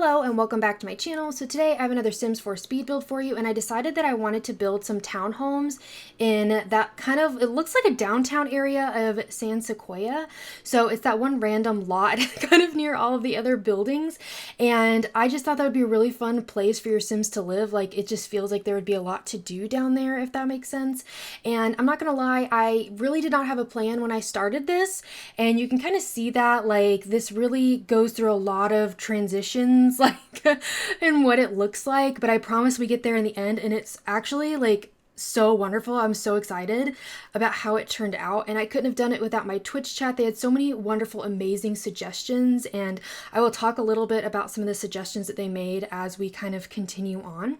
Hello and welcome back to my channel. So today I have another Sims 4 speed build for you, and I decided that I wanted to build some townhomes in that kind of, it looks like a downtown area of Sequoia. So it's that one random lot kind of near all of the other buildings, and I just thought that would be a really fun place for your Sims to live. Like, it just feels like there would be a lot to do down there, if that makes sense. And I'm not gonna lie, I really did not have a plan when I started this, and you can kind of see that, like, this really goes through a lot of transitions like and what it looks like, but I promise we get there in the end, and it's actually like so wonderful. I'm so excited about how it turned out, and I couldn't have done it without my Twitch chat. They had so many wonderful, amazing suggestions, and I will talk a little bit about some of the suggestions that they made as we kind of continue on.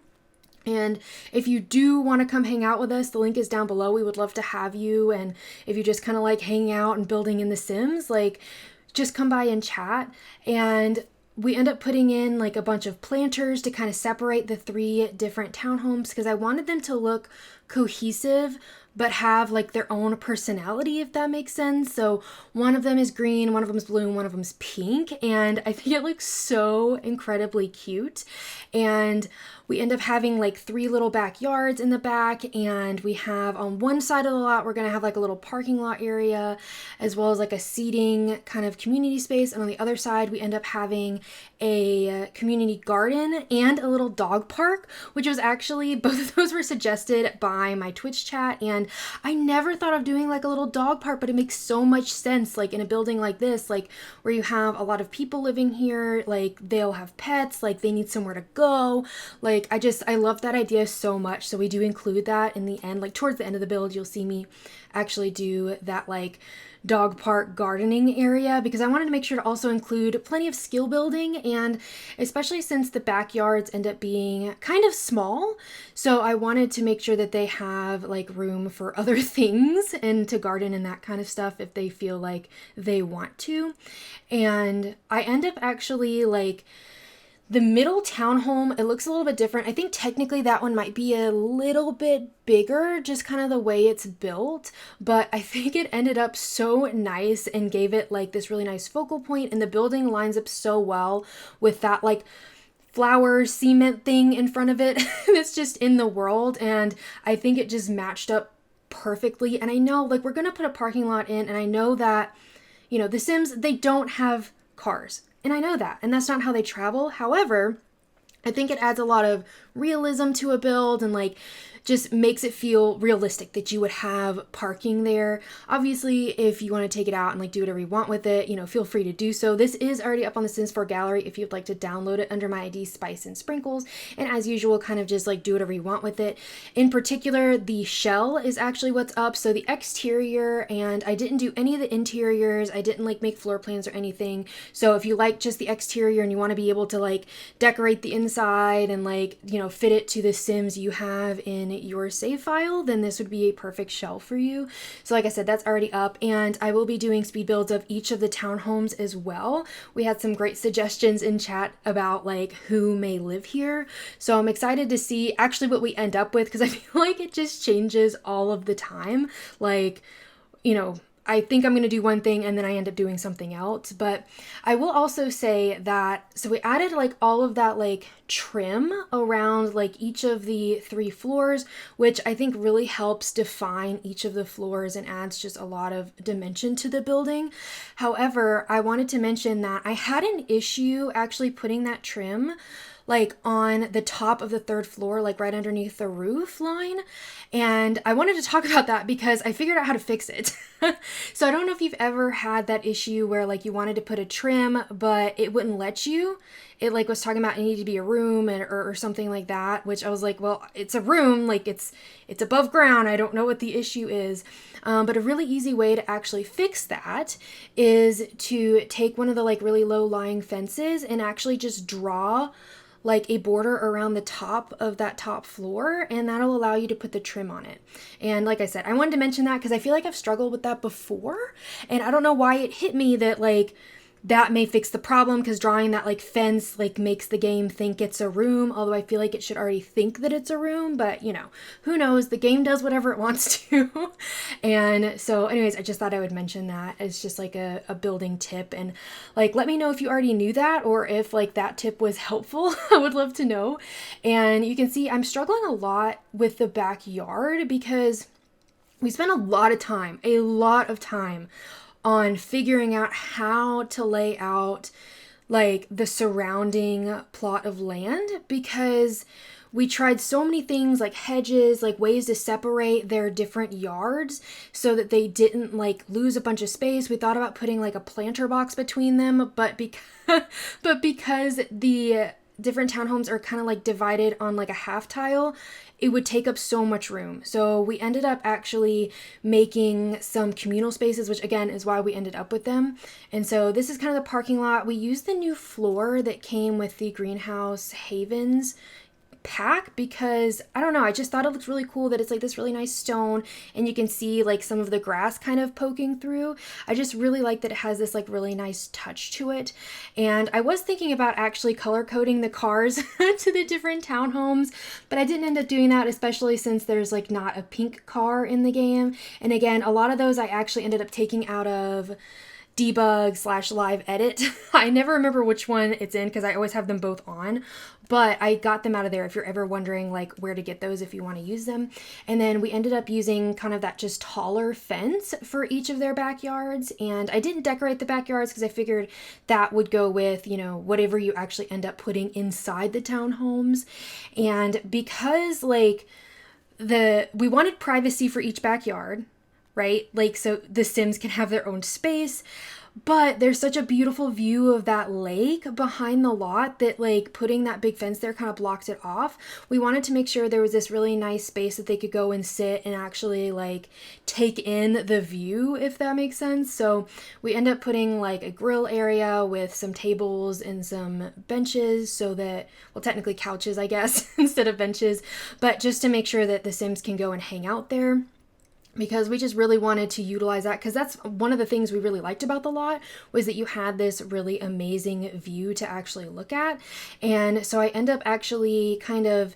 And if you do want to come hang out with us, the link is down below. We would love to have you. And if you just kind of like hanging out and building in The Sims, like, just come by and chat. And we end up putting in like a bunch of planters to kind of separate the three different townhomes, because I wanted them to look cohesive but have like their own personality, if that makes sense. So one of them is green, one of them is blue, and one of them is pink, and I think it looks so incredibly cute. And we end up having like three little backyards in the back, and we have on one side of the lot, we're gonna have like a little parking lot area, as well as like a seating kind of community space. And on the other side, we end up having a community garden and a little dog park, which was actually, both of those were suggested by my Twitch chat. And I never thought of doing like a little dog park, but it makes so much sense, like in a building like this, like where you have a lot of people living here, like they'll have pets, like they need somewhere to go. Like, I love that idea so much. So we do include that in the end, like towards the end of the build, you'll see me actually do that like dog park gardening area, because I wanted to make sure to also include plenty of skill building, and especially since the backyards end up being kind of small, so I wanted to make sure that they have like room for other things and to garden and that kind of stuff if they feel like they want to. And I end up actually like the middle townhome, it looks a little bit different. I think technically that one might be a little bit bigger, just kind of the way it's built, but I think it ended up so nice and gave it like this really nice focal point, and the building lines up so well with that like flower cement thing in front of it that's just in the world, and I think it just matched up perfectly. And I know like we're gonna put a parking lot in, and I know that, you know, The Sims, they don't have cars. And I know that, and that's not how they travel. However, I think it adds a lot of realism to a build, and like just makes it feel realistic that you would have parking there. Obviously, if you want to take it out and like do whatever you want with it, you know, feel free to do so. This is already up on the Sims 4 gallery if you'd like to download it under my ID spicensprinkles, and as usual, kind of just like do whatever you want with it. In particular, the shell is actually what's up, so the exterior, and I didn't do any of the interiors. I didn't like make floor plans or anything. So if you like just the exterior and you want to be able to like decorate the inside and like, you know, fit it to the Sims you have in your save file, then this would be a perfect shell for you. So like I said, that's already up, and I will be doing speed builds of each of the townhomes as well. We had some great suggestions in chat about like who may live here, so I'm excited to see actually what we end up with, because I feel like it just changes all of the time. Like, you know, I think I'm going to do one thing and then I end up doing something else. But I will also say that, so we added like all of that like trim around like each of the three floors, which I think really helps define each of the floors and adds just a lot of dimension to the building. However, I wanted to mention that I had an issue actually putting that trim like on the top of the third floor, like right underneath the roof line. And I wanted to talk about that because I figured out how to fix it. So I don't know if you've ever had that issue where like you wanted to put a trim, but it wouldn't let you. It like was talking about it needed to be a room or something like that, which I was like, well, it's a room, like it's above ground. I don't know what the issue is. But a really easy way to actually fix that is to take one of the like really low lying fences and actually just draw like a border around the top of that top floor, and that'll allow you to put the trim on it. And like I said, I wanted to mention that because I feel like I've struggled with that before, and I don't know why it hit me that like that may fix the problem, because drawing that like fence like makes the game think it's a room, although I feel like it should already think that it's a room, but you know, who knows, the game does whatever it wants to. And so anyways, I just thought I would mention that as just like a building tip, and like let me know if you already knew that or if like that tip was helpful. I would love to know. And you can see I'm struggling a lot with the backyard because we spent a lot of time on figuring out how to lay out like the surrounding plot of land, because we tried so many things like hedges, like ways to separate their different yards so that they didn't like lose a bunch of space. We thought about putting like a planter box between them, but because the different townhomes are kind of like divided on like a half tile, it would take up so much room. So we ended up actually making some communal spaces, which again is why we ended up with them. And so this is kind of the parking lot. We used the new floor that came with the Greenhouse Havens pack because I don't know, I just thought it looked really cool that it's like this really nice stone and you can see like some of the grass kind of poking through. I just really like that it has this like really nice touch to it. And I was thinking about actually color coding the cars to the different townhomes, but I didn't end up doing that, especially since there's like not a pink car in the game. And again, a lot of those I actually ended up taking out of debug / live edit. I never remember which one it's in because I always have them both on, but I got them out of there if you're ever wondering like where to get those if you want to use them. And then we ended up using kind of that just taller fence for each of their backyards. And I didn't decorate the backyards because I figured that would go with, you know, whatever you actually end up putting inside the townhomes. And because like we wanted privacy for each backyard, right? Like, so the Sims can have their own space, but there's such a beautiful view of that lake behind the lot that like putting that big fence there kind of blocked it off. We wanted to make sure there was this really nice space that they could go and sit and actually like take in the view, if that makes sense. So we end up putting like a grill area with some tables and some benches so that, well, technically couches, I guess, instead of benches, but just to make sure that the Sims can go and hang out there, because we just really wanted to utilize that, because that's one of the things we really liked about the lot was that you had this really amazing view to actually look at. And so I end up actually kind of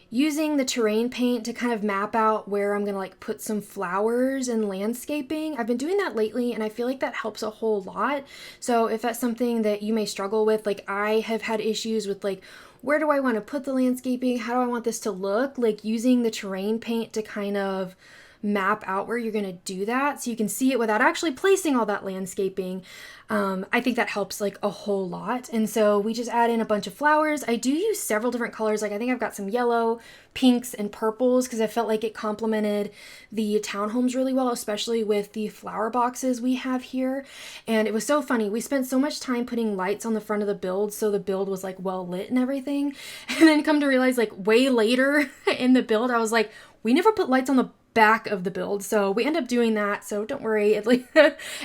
using the terrain paint to kind of map out where I'm gonna like put some flowers and landscaping. I've been doing that lately and I feel like that helps a whole lot. So if that's something that you may struggle with, like I have had issues with like, where do I want to put the landscaping? How do I want this to look? Like using the terrain paint to kind of map out where you're going to do that so you can see it without actually placing all that landscaping. I think that helps like a whole lot. And so we just add in a bunch of flowers. I do use several different colors. Like I think I've got some yellow, pinks, and purples because I felt like it complemented the townhomes really well, especially with the flower boxes we have here. And it was so funny. We spent so much time putting lights on the front of the build so the build was like well lit and everything. And then come to realize like way later in the build, I was like, we never put lights on the back of the build, so we end up doing that, so don't worry, it like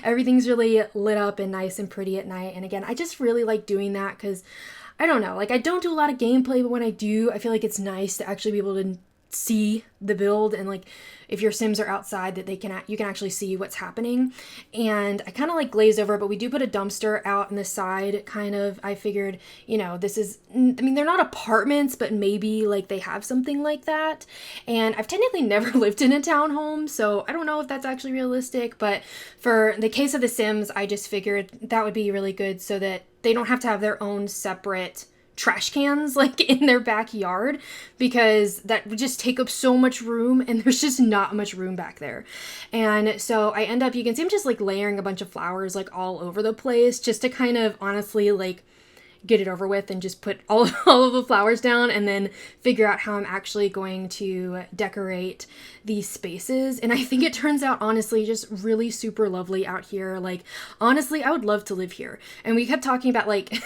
everything's really lit up and nice and pretty at night. And again, I just really like doing that because I don't know, like I don't do a lot of gameplay, but when I do, I feel like it's nice to actually be able to see the build, and like if your Sims are outside that you can actually see what's happening. And I kind of like glaze over, but we do put a dumpster out in the side kind of. I figured, you know, this is, I mean, they're not apartments, but maybe like they have something like that. And I've technically never lived in a townhome, so I don't know if that's actually realistic, but for the case of the Sims, I just figured that would be really good so that they don't have to have their own separate trash cans like in their backyard, because that would just take up so much room and there's just not much room back there. And so I end up, you can see I'm just like layering a bunch of flowers like all over the place just to kind of honestly like get it over with and just put all of the flowers down and then figure out how I'm actually going to decorate these spaces. And I think it turns out honestly just really super lovely out here. Like honestly, I would love to live here. And we kept talking about like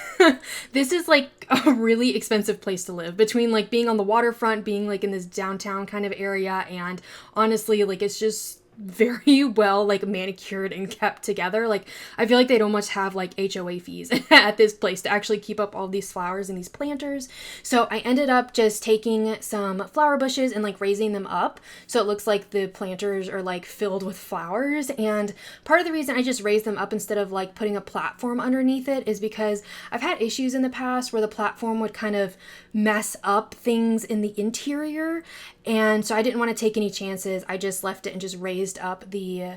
this is like a really expensive place to live, between like being on the waterfront, being like in this downtown kind of area, and honestly like it's just very well like manicured and kept together. Like I feel like they'd almost have like HOA fees at this place to actually keep up all these flowers and these planters. So I ended up just taking some flower bushes and like raising them up so it looks like the planters are like filled with flowers. And part of the reason I just raised them up instead of like putting a platform underneath it is because I've had issues in the past where the platform would kind of mess up things in the interior, and so I didn't want to take any chances. I just left it and just raised up the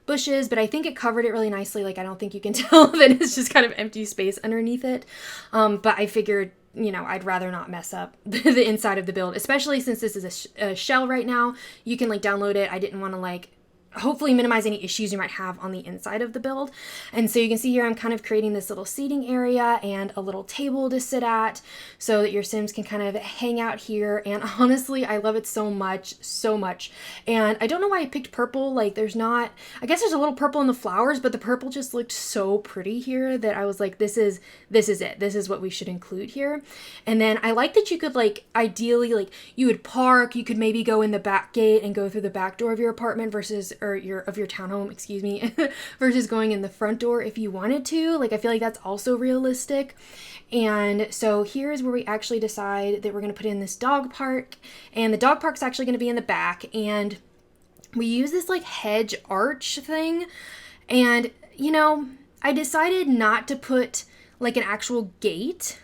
bushes, but I think it covered it really nicely. Like I don't think you can tell that it's just kind of empty space underneath it, but I figured, you know, I'd rather not mess up the inside of the build, especially since this is a shell right now. You can like download it. I didn't want to like hopefully minimize any issues you might have on the inside of the build. And so you can see here I'm kind of creating this little seating area and a little table to sit at so that your Sims can kind of hang out here. And honestly, I love it so much, so much. And I don't know why I picked purple. Like there's not, I guess there's a little purple in the flowers, but the purple just looked so pretty here that I was like, this is it. This is what we should include here. And then I like that you could like, ideally, like you would park, you could maybe go in the back gate and go through the back door of your apartment versus your townhome, excuse me, versus going in the front door if you wanted to. Like I feel like that's also realistic. And so here's where we actually decide that we're going to put in this dog park, and the dog park's actually going to be in the back, and we use this like hedge arch thing. And you know, I decided not to put like an actual gate.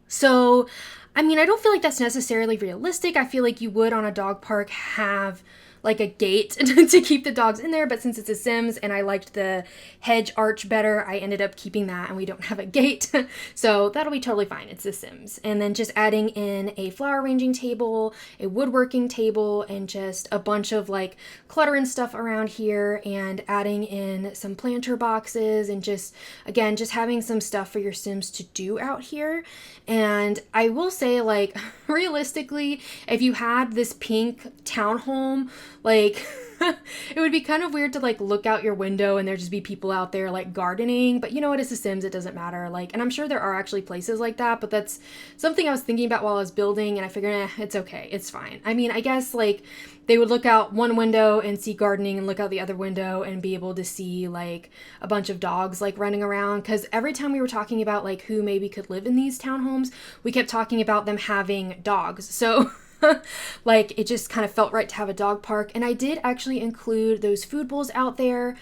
So I mean, I don't feel like that's necessarily realistic. I feel like you would on a dog park have like a gate to keep the dogs in there, but since it's a Sims and I liked the hedge arch better, I ended up keeping that and we don't have a gate. So that'll be totally fine. It's the Sims. And then just adding in a flower arranging table, a woodworking table, and just a bunch of like clutter and stuff around here, and adding in some planter boxes, and just again just having some stuff for your Sims to do out here. And I will say, like, realistically, if you had this pink townhome, like it would be kind of weird to like look out your window and there just be people out there like gardening, but you know what, it's The Sims, it doesn't matter. Like, and I'm sure there are actually places like that, but that's something I was thinking about while I was building, and I figured, it's okay, it's fine. I mean, I guess like they would look out one window and see gardening and look out the other window and be able to see like a bunch of dogs like running around, because every time we were talking about like who maybe could live in these townhomes, we kept talking about them having dogs. So like it just kind of felt right to have a dog park. And I did actually include those food bowls out there.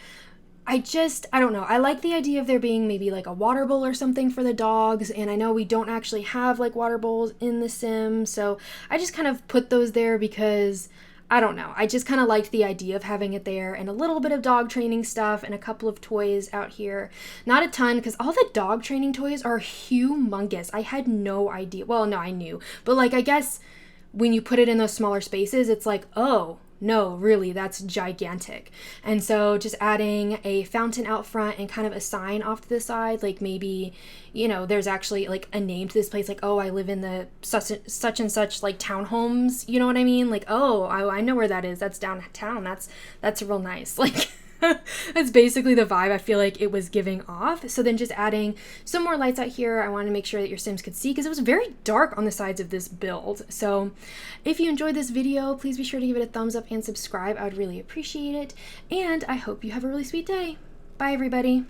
I don't know. I like the idea of there being maybe like a water bowl or something for the dogs. And I know we don't actually have like water bowls in The Sims, so I just kind of put those there because I don't know. I just kind of liked the idea of having it there, and a little bit of dog training stuff and a couple of toys out here. Not a ton, because all the dog training toys are humongous. I had no idea. Well, no, I knew. But like, I guess when you put it in those smaller spaces, it's like, oh, no, really, that's gigantic. And so just adding a fountain out front and kind of a sign off to the side, like maybe, you know, there's actually like a name to this place, like, oh, I live in the such and such like townhomes, you know what I mean? Like, oh, I know where that is. That's downtown. That's real nice. Like, that's basically the vibe I feel like it was giving off. So then just adding some more lights out here. I wanted to make sure that your Sims could see, because it was very dark on the sides of this build. So if you enjoyed this video, please be sure to give it a thumbs up and subscribe. I would really appreciate it. And I hope you have a really sweet day. Bye, everybody.